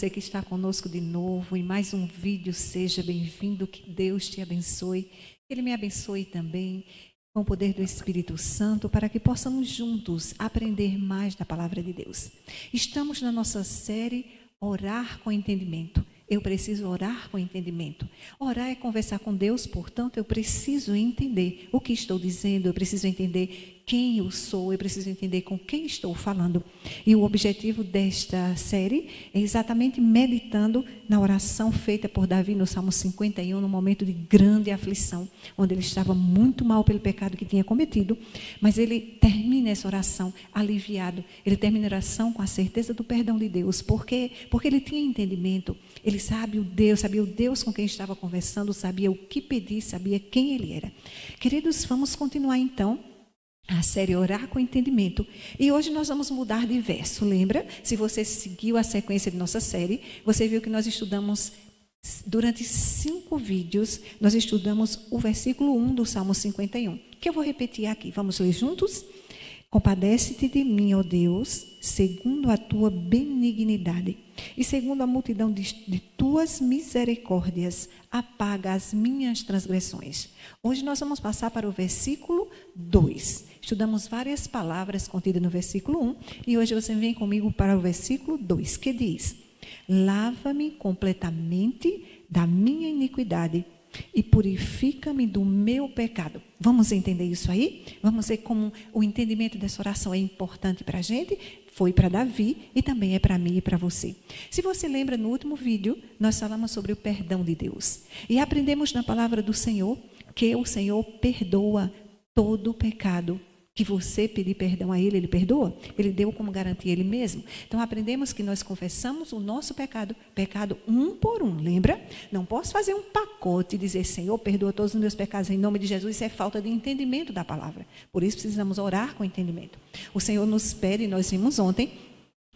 você que está conosco de novo em mais um vídeo. Seja bem-vindo, que Deus te abençoe. Que Ele me abençoe também com o poder do Espírito Santo para que possamos juntos aprender mais da Palavra de Deus. Estamos na nossa série Orar com Entendimento. Eu preciso orar com entendimento. Orar é conversar com Deus, portanto, eu preciso entender o que estou dizendo, eu preciso entender quem eu sou, eu preciso entender com quem estou falando. E o objetivo desta série é exatamente meditando na oração feita por Davi no Salmo 51, no momento de grande aflição, onde ele estava muito mal pelo pecado que tinha cometido, mas ele termina essa oração aliviado, ele termina a oração com a certeza do perdão de Deus, porque ele tinha entendimento, ele sabia o Deus com quem estava conversando, sabia o que pedir, sabia quem ele era. Queridos, vamos continuar então a série Orar com Entendimento. E hoje nós vamos mudar de verso. Lembra? Se você seguiu a sequência de nossa série, você viu que nós estudamos, durante 5 vídeos, nós estudamos o versículo 1 do Salmo 51, que eu vou repetir aqui. Vamos ler juntos? Compadece-te de mim, ó Deus, segundo a tua benignidade, e segundo a multidão de tuas misericórdias, apaga as minhas transgressões. Hoje nós vamos passar para o versículo 2. Estudamos várias palavras contidas no versículo 1, e hoje você vem comigo para o versículo 2, que diz: lava-me completamente da minha iniquidade e purifica-me do meu pecado. Vamos entender isso aí? Vamos ver como o entendimento dessa oração é importante para a gente. Foi para Davi e também é para mim e para você. Se você lembra, no último vídeo, nós falamos sobre o perdão de Deus. E aprendemos na palavra do Senhor que o Senhor perdoa todo o pecado. Que você pedir perdão a Ele, Ele perdoa. Ele deu como garantia Ele mesmo. Então, aprendemos que nós confessamos o nosso pecado um por um, lembra? Não posso fazer um pacote e dizer: Senhor, perdoa todos os meus pecados em nome de Jesus. Isso é falta de entendimento da palavra. Por isso, precisamos orar com entendimento. O Senhor nos pede, nós vimos ontem,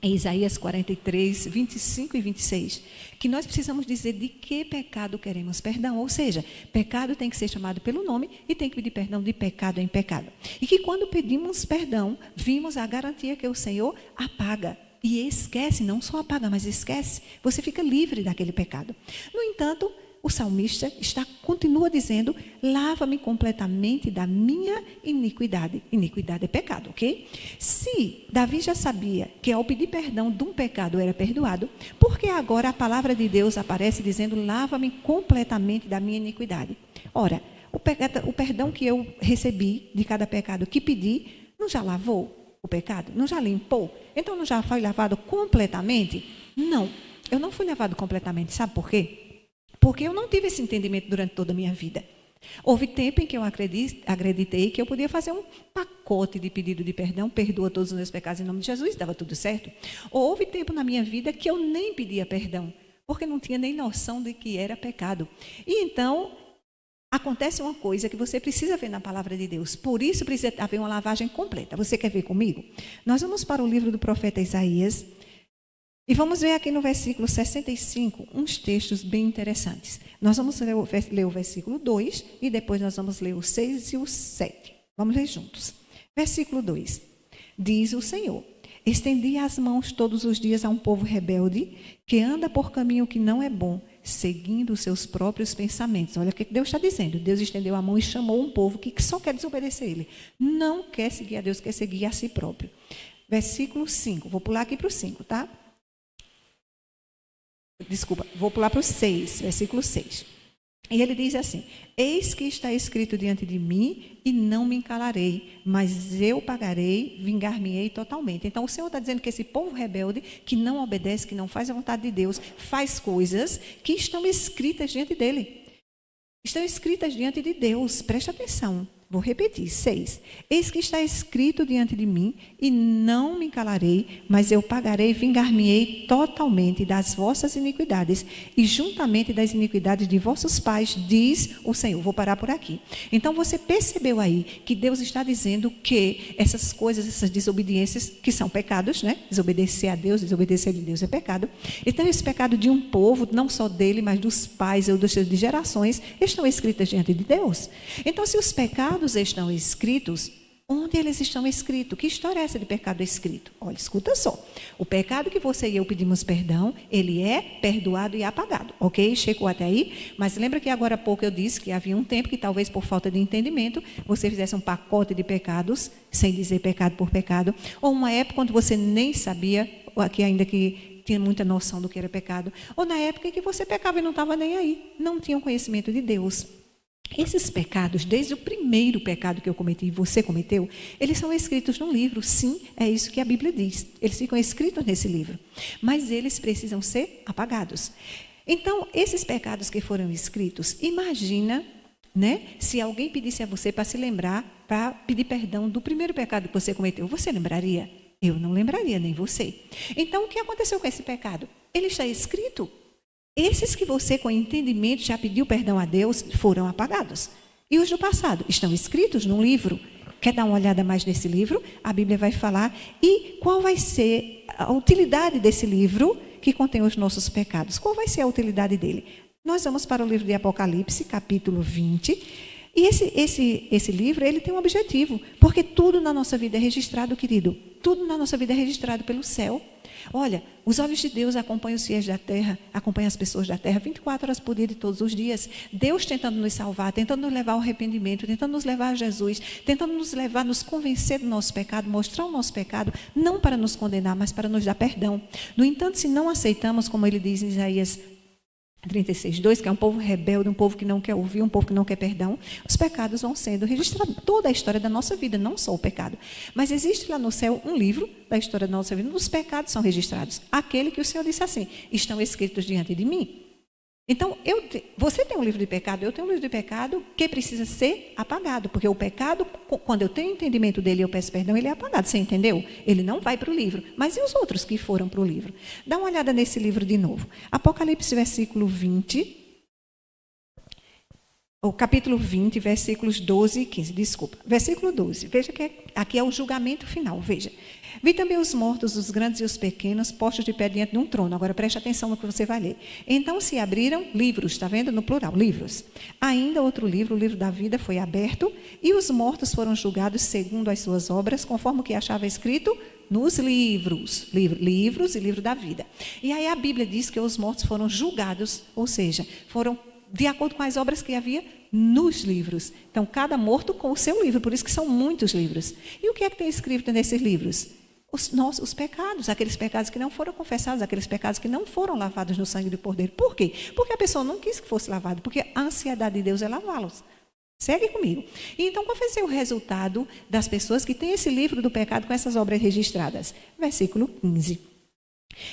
em Isaías 43, 25 e 26, que nós precisamos dizer de que pecado queremos perdão. Ou seja, pecado tem que ser chamado pelo nome e tem que pedir perdão de pecado em pecado. E que quando pedimos perdão, vimos a garantia que o Senhor apaga. E esquece, não só apaga, mas esquece. Você fica livre daquele pecado. No entanto, o salmista continua dizendo: lava-me completamente da minha iniquidade. Iniquidade é pecado, ok? Se Davi já sabia que ao pedir perdão de um pecado era perdoado, por que agora a palavra de Deus aparece dizendo: lava-me completamente da minha iniquidade? Ora, o perdão que eu recebi de cada pecado que pedi, não já lavou o pecado? Não já limpou? Então não já foi lavado completamente? Não, eu não fui lavado completamente. Sabe por quê? Porque eu não tive esse entendimento durante toda a minha vida. Houve tempo em que eu acreditei que eu podia fazer um pacote de pedido de perdão, perdoa todos os meus pecados em nome de Jesus, dava tudo certo. Houve tempo na minha vida que eu nem pedia perdão, porque não tinha nem noção de que era pecado. E então, acontece uma coisa que você precisa ver na palavra de Deus. Por isso precisa haver uma lavagem completa. Você quer ver comigo? Nós vamos para o livro do profeta Isaías. E vamos ver aqui no versículo 65 uns textos bem interessantes. Nós vamos ler o versículo 2 e depois nós vamos ler o 6 e o 7. Vamos ler juntos. Versículo 2. Diz o Senhor: estendi as mãos todos os dias a um povo rebelde que anda por caminho que não é bom, seguindo os seus próprios pensamentos. Olha o que Deus está dizendo. Deus estendeu a mão e chamou um povo que só quer desobedecer a Ele. Não quer seguir a Deus, quer seguir a si próprio. Versículo 5. Vou pular aqui para o 5, tá? Desculpa, vou pular para o 6, versículo 6. E ele diz assim: eis que está escrito diante de mim e não me calarei, mas eu pagarei, vingar-me-ei totalmente. Então o Senhor está dizendo que esse povo rebelde, que não obedece, que não faz a vontade de Deus, faz coisas que estão escritas diante dele. Estão escritas diante de Deus, preste atenção. Vou repetir, 6. Eis que está escrito diante de mim, e não me calarei, mas eu pagarei, vingar-me-ei totalmente das vossas iniquidades, e juntamente das iniquidades de vossos pais, diz o Senhor. Vou parar por aqui. Então, você percebeu aí que Deus está dizendo que essas coisas, essas desobediências, que são pecados, né? Desobedecer a Deus, desobedecer de Deus é pecado. Então, esse pecado de um povo, não só dele, mas dos pais ou das gerações, estão escritas diante de Deus. Então, se os pecados estão escritos, Onde eles estão escritos? Que história é essa de pecado escrito? Olha, escuta só. O pecado que você e eu pedimos perdão, ele é perdoado e apagado. Ok? Chegou até aí? Mas lembra que agora há pouco eu disse que havia um tempo que talvez por falta de entendimento, você fizesse um pacote de pecados, sem dizer pecado por pecado. Ou uma época quando você nem sabia, aqui ainda que tinha muita noção do que era pecado. Ou na época em que você pecava e não estava nem aí. Não tinha o conhecimento de Deus. Esses pecados, desde o primeiro pecado que eu cometi e você cometeu, eles são escritos num livro. Sim, é isso que a Bíblia diz. Eles ficam escritos nesse livro. Mas eles precisam ser apagados. Então, esses pecados que foram escritos, imagina, né, se alguém pedisse a você para se lembrar, para pedir perdão do primeiro pecado que você cometeu. Você lembraria? Eu não lembraria, nem você. Então, o que aconteceu com esse pecado? Ele está escrito. Esses que você, com entendimento, já pediu perdão a Deus, foram apagados. E os do passado estão escritos num livro. Quer dar uma olhada mais nesse livro? A Bíblia vai falar. E qual vai ser a utilidade desse livro que contém os nossos pecados? Qual vai ser a utilidade dele? Nós vamos para o livro de Apocalipse, capítulo 20. E esse livro, ele tem um objetivo. Porque tudo na nossa vida é registrado, querido. Tudo na nossa vida é registrado pelo céu. Olha, os olhos de Deus acompanham os fiéis da terra, acompanham as pessoas da terra 24 horas por dia de todos os dias. Deus tentando nos salvar, tentando nos levar ao arrependimento, tentando nos levar a Jesus, tentando nos levar, nos convencer do nosso pecado, mostrar o nosso pecado, não para nos condenar, mas para nos dar perdão. No entanto, se não aceitamos, como ele diz em Isaías 36:2, que é um povo rebelde, um povo que não quer ouvir, um povo que não quer perdão, os pecados vão sendo registrados. Toda a história da nossa vida, não só o pecado. Mas existe lá no céu um livro da história da nossa vida, onde os pecados são registrados. Aquele que o Senhor disse assim, estão escritos diante de mim. Então, você tem um livro de pecado, eu tenho um livro de pecado que precisa ser apagado. Porque o pecado, quando eu tenho entendimento dele e eu peço perdão, ele é apagado. Você entendeu? Ele não vai para o livro. Mas e os outros que foram para o livro? Dá uma olhada nesse livro de novo. Apocalipse, versículo 20. O capítulo 20, versículos 12 e 15. Desculpa. Versículo 12. Veja que aqui é o julgamento final. Veja. Vi também os mortos, os grandes e os pequenos, postos de pé diante de um trono. Agora preste atenção no que você vai ler. Então se abriram livros, está vendo? No plural, livros. Ainda outro livro, o livro da vida, foi aberto, e os mortos foram julgados segundo as suas obras, conforme o que achava escrito nos livros. Livros e livro da vida. E aí a Bíblia diz que os mortos foram julgados, ou seja, foram de acordo com as obras que havia nos livros. Então, cada morto com o seu livro, por isso que são muitos livros. E o que é que tem escrito nesses livros? Os pecados, aqueles pecados que não foram confessados, aqueles pecados que não foram lavados no sangue do Cordeiro. Por quê? Porque a pessoa não quis que fosse lavado, porque a ansiedade de Deus é lavá-los. Segue comigo. E então, qual vai ser o resultado das pessoas que têm esse livro do pecado com essas obras registradas? Versículo 15.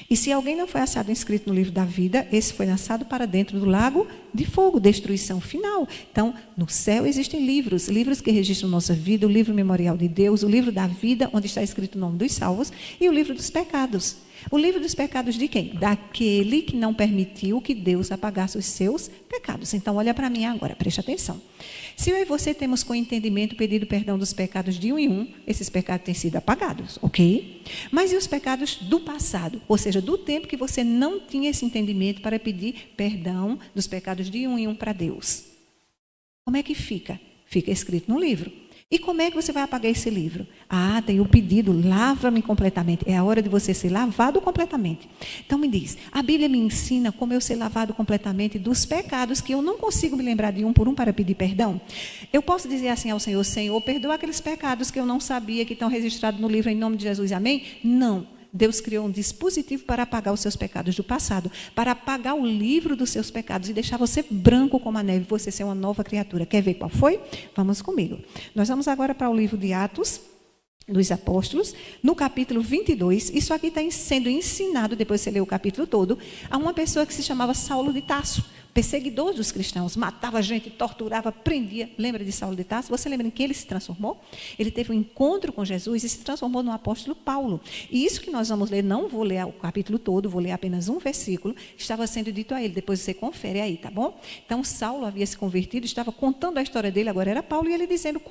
E se alguém não foi achado inscrito no livro da vida, esse foi lançado para dentro do lago de fogo, destruição final. Então, no céu existem livros que registram nossa vida, o livro memorial de Deus, o livro da vida, onde está escrito o nome dos salvos, e o livro dos pecados. O livro dos pecados de quem? Daquele que não permitiu que Deus apagasse os seus pecados. Então, olha para mim agora, preste atenção. Se eu e você temos com entendimento pedido perdão dos pecados de um em um, esses pecados têm sido apagados, ok? Mas e os pecados do passado? Ou seja, do tempo que você não tinha esse entendimento para pedir perdão dos pecados de um em um para Deus. Como é que fica? Fica escrito no livro. E como é que você vai apagar esse livro? Ah, tem o pedido, lava-me completamente. É a hora de você ser lavado completamente. Então me diz, a Bíblia me ensina como eu ser lavado completamente dos pecados que eu não consigo me lembrar de um por um para pedir perdão? Eu posso dizer assim ao Senhor, Senhor, perdoa aqueles pecados que eu não sabia que estão registrados no livro em nome de Jesus, amém? Não. Deus criou um dispositivo para apagar os seus pecados do passado, para apagar o livro dos seus pecados e deixar você branco como a neve, você ser uma nova criatura. Quer ver qual foi? Vamos comigo. Nós vamos agora para o livro de Atos dos Apóstolos, no capítulo 22. Isso aqui está sendo ensinado, depois você lê o capítulo todo, a uma pessoa que se chamava Saulo de Tarso, perseguidor dos cristãos, matava gente, torturava, prendia. Lembra de Saulo de Tarso? Você lembra em que ele se transformou? Ele teve um encontro com Jesus e se transformou no apóstolo Paulo. E isso que nós vamos ler, não vou ler o capítulo todo, vou ler apenas um versículo, estava sendo dito a ele, depois você confere aí, tá bom? Então Saulo havia se convertido, estava contando a história dele, agora era Paulo, e ele dizendo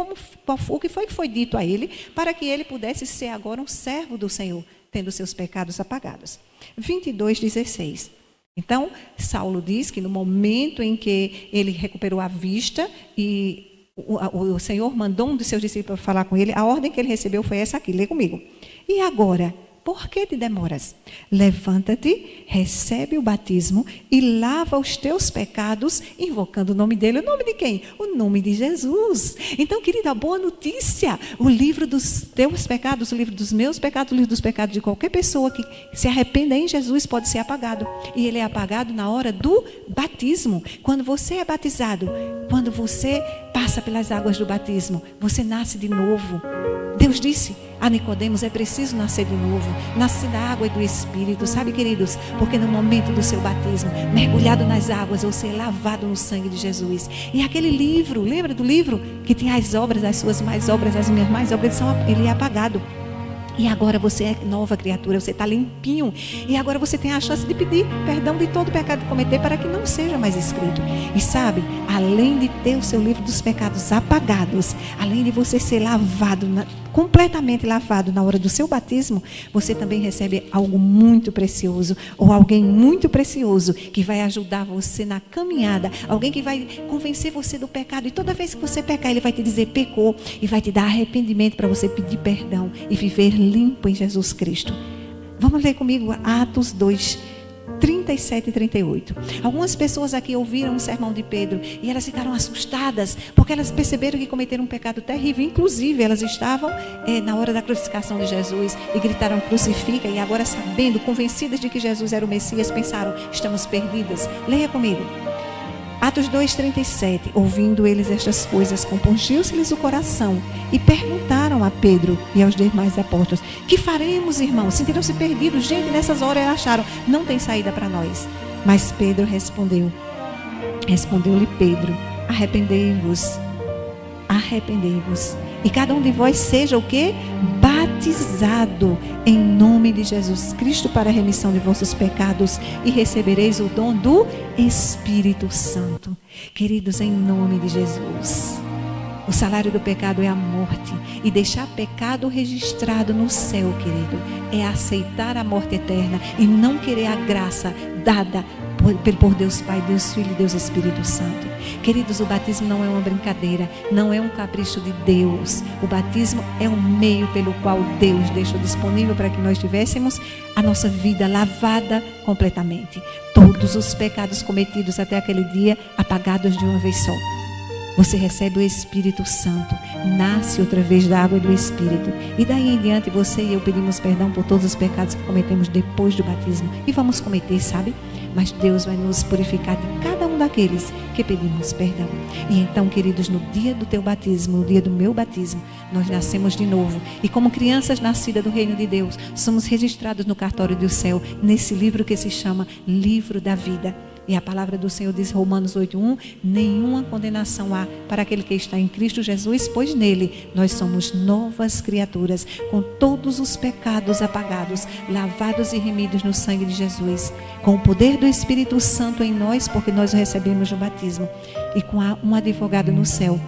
o que foi dito a ele, para que ele pudesse ser agora um servo do Senhor, tendo seus pecados apagados. 22:16. Então, Saulo diz que no momento em que ele recuperou a vista e o Senhor mandou um dos seus discípulos falar com ele, a ordem que ele recebeu foi essa aqui, lê comigo. E agora, por que te demoras? Levanta-te, recebe o batismo e lava os teus pecados, invocando o nome dele. O nome de quem? O nome de Jesus. Então, querida, boa notícia. O livro dos teus pecados, o livro dos meus pecados, o livro dos pecados de qualquer pessoa que se arrependa em Jesus pode ser apagado. E ele é apagado na hora do batismo. Quando você é batizado, quando você passa pelas águas do batismo, você nasce de novo. Deus disse a Nicodemos, é preciso nascer de novo, nascer da água e do Espírito, sabe, queridos? Porque no momento do seu batismo, mergulhado nas águas, ou ser lavado no sangue de Jesus. E aquele livro, lembra do livro? Que tinha as obras, as suas mais obras, as minhas mais obras, ele é apagado. E agora você é nova criatura, você está limpinho. E agora você tem a chance de pedir perdão de todo pecado que cometer para que não seja mais escrito. E sabe, além de ter o seu livro dos pecados apagados, além de você ser lavado, completamente lavado na hora do seu batismo, você também recebe algo muito precioso, ou alguém muito precioso que vai ajudar você na caminhada, alguém que vai convencer você do pecado. E toda vez que você pecar, ele vai te dizer pecou e vai te dar arrependimento para você pedir perdão e viver limpo em Jesus Cristo. Vamos ler comigo Atos 2, 37 e 38. Algumas pessoas aqui ouviram o sermão de Pedro e elas ficaram assustadas porque elas perceberam que cometeram um pecado terrível. Inclusive elas estavam na hora da crucificação de Jesus e gritaram crucifica, e agora, sabendo, convencidas de que Jesus era o Messias, pensaram, estamos perdidas. Leia comigo Atos 2:37. Ouvindo eles estas coisas, compungiu-se-lhes o coração e perguntaram a Pedro e aos demais apóstolos: que faremos, irmãos? Sentiram-se perdidos. Gente, nessas horas eles acharam, não tem saída para nós. Mas Pedro respondeu-lhe Pedro: arrependei-vos, e cada um de vós seja o quê? Batizado em nome de Jesus Cristo para a remissão de vossos pecados, e recebereis o dom do Espírito Santo. Queridos, em nome de Jesus. O salário do pecado é a morte, e deixar pecado registrado no céu, querido, é aceitar a morte eterna e não querer a graça dada por Deus Pai, Deus Filho e Deus Espírito Santo. Queridos, o batismo não é uma brincadeira, não é um capricho de Deus. O batismo é um meio pelo qual Deus deixou disponível para que nós tivéssemos a nossa vida lavada completamente. Todos os pecados cometidos até aquele dia apagados de uma vez só. Você recebe o Espírito Santo, nasce outra vez da água e do Espírito. E daí em diante você e eu pedimos perdão por todos os pecados que cometemos depois do batismo. E vamos cometer, sabe? Mas Deus vai nos purificar de cada um daqueles que pedimos perdão. E então, queridos, no dia do teu batismo, no dia do meu batismo, nós nascemos de novo. E como crianças nascidas do reino de Deus, somos registrados no cartório do céu, nesse livro que se chama Livro da Vida. E a palavra do Senhor diz, Romanos 8:1, nenhuma condenação há para aquele que está em Cristo Jesus, pois nele nós somos novas criaturas, com todos os pecados apagados, lavados e remidos no sangue de Jesus, com o poder do Espírito Santo em nós, porque nós o recebemos no batismo, e com um advogado no céu,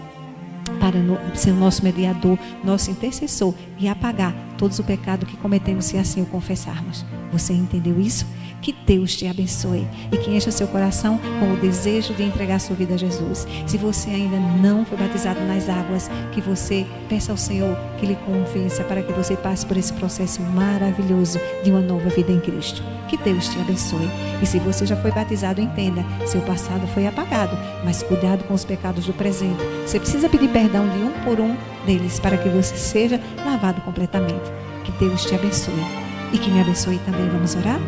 para ser o nosso mediador, nosso intercessor, e apagar todos o pecado que cometemos, se assim o confessarmos. Você entendeu isso? Que Deus te abençoe e que encha seu coração com o desejo de entregar sua vida a Jesus. Se você ainda não foi batizado nas águas, que você peça ao Senhor que lhe convença para que você passe por esse processo maravilhoso de uma nova vida em Cristo. Que Deus te abençoe. E se você já foi batizado, entenda, seu passado foi apagado, mas cuidado com os pecados do presente. Você precisa pedir perdão de um por um deles para que você seja lavado completamente. Que Deus te abençoe e que me abençoe também. Vamos orar?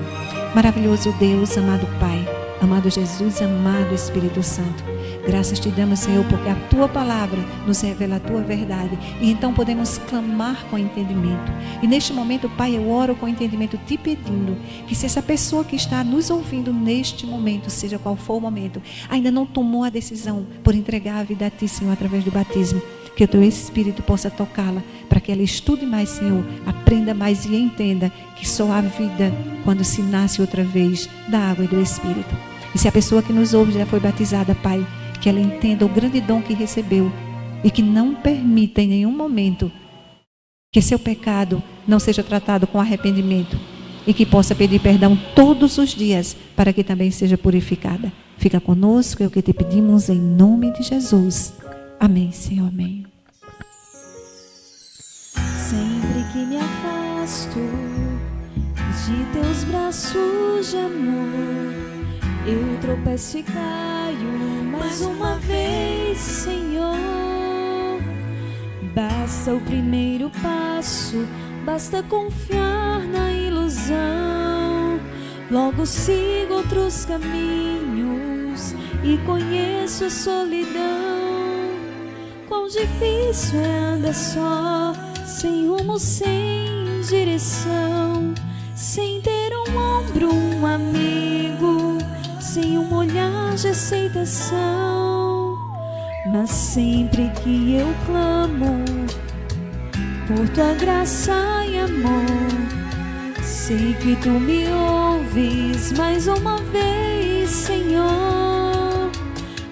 Maravilhoso Deus, amado Pai, amado Jesus, amado Espírito Santo, graças te damos, Senhor, porque a tua palavra nos revela a tua verdade, e então podemos clamar com entendimento. E neste momento, Pai, eu oro com entendimento, te pedindo que, se essa pessoa que está nos ouvindo neste momento, seja qual for o momento, ainda não tomou a decisão por entregar a vida a ti, Senhor, através do batismo, que o teu Espírito possa tocá-la, para que ela estude mais, Senhor, aprenda mais e entenda que só há vida quando se nasce outra vez da água e do Espírito. E se a pessoa que nos ouve já foi batizada, Pai, que ela entenda o grande dom que recebeu e que não permita em nenhum momento que seu pecado não seja tratado com arrependimento, e que possa pedir perdão todos os dias para que também seja purificada. Fica conosco, é o que te pedimos em nome de Jesus. Amém, Senhor, amém. Sempre que me afasto de teus braços de amor, eu tropeço e caio mais uma vez, Senhor. Basta o primeiro passo, basta confiar na ilusão. Logo sigo outros caminhos e conheço a solidão. Quão difícil é andar só, sem rumo, sem direção, sem ter um ombro, um amigo, sem um olhar de aceitação. Mas sempre que eu clamo por tua graça e amor, sei que tu me ouves mais uma vez, Senhor.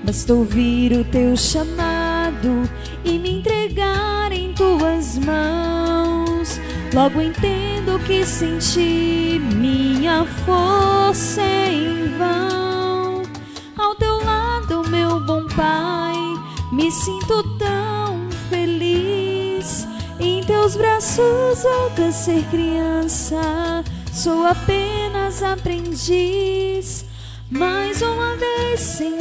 Basta ouvir o teu chamado e me entregar em tuas mãos. Logo entendo que sem ti minha força é em vão. Ao teu lado, meu bom Pai, me sinto tão feliz. Em teus braços volto a ser criança, sou apenas aprendiz. Mais uma vez, Senhor,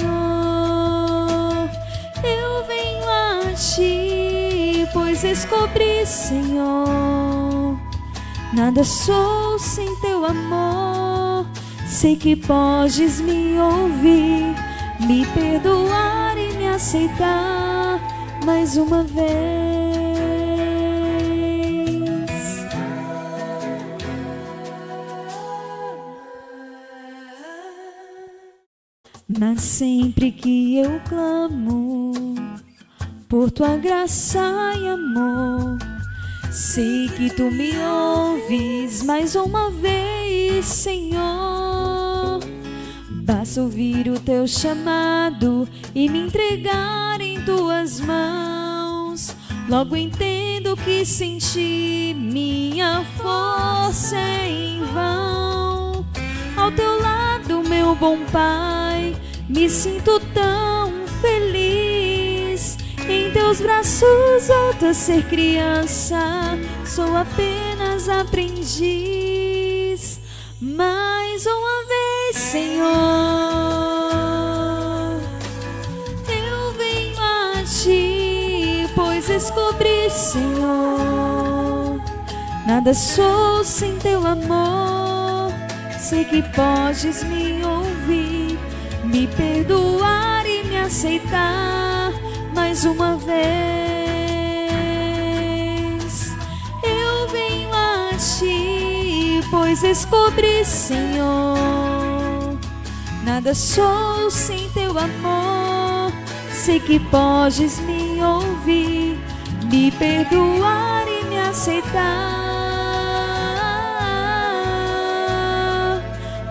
eu venho a ti, pois descobri, Senhor, nada sou sem teu amor. Sei que podes me ouvir, me perdoar e me aceitar mais uma vez. Mas sempre que eu clamo por tua graça e amor, sei que tu me ouves mais uma vez, Senhor. Basta ouvir o teu chamado e me entregar em tuas mãos. Logo entendo que sem ti minha força é em vão. Ao teu lado, meu bom Pai, me sinto tão feliz. Em teus braços volto a ser criança, sou apenas aprendiz. Mais uma vez, Senhor, eu venho a ti, pois descobri, Senhor, nada sou sem teu amor. Sei que podes me ouvir, me perdoar e me aceitar mais uma vez. Eu venho a ti, pois descobri, Senhor, nada sou sem teu amor. Sei que podes me ouvir, me perdoar e me aceitar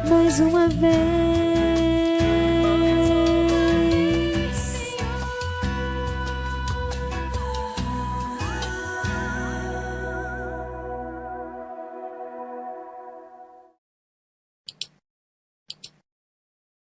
mais uma vez.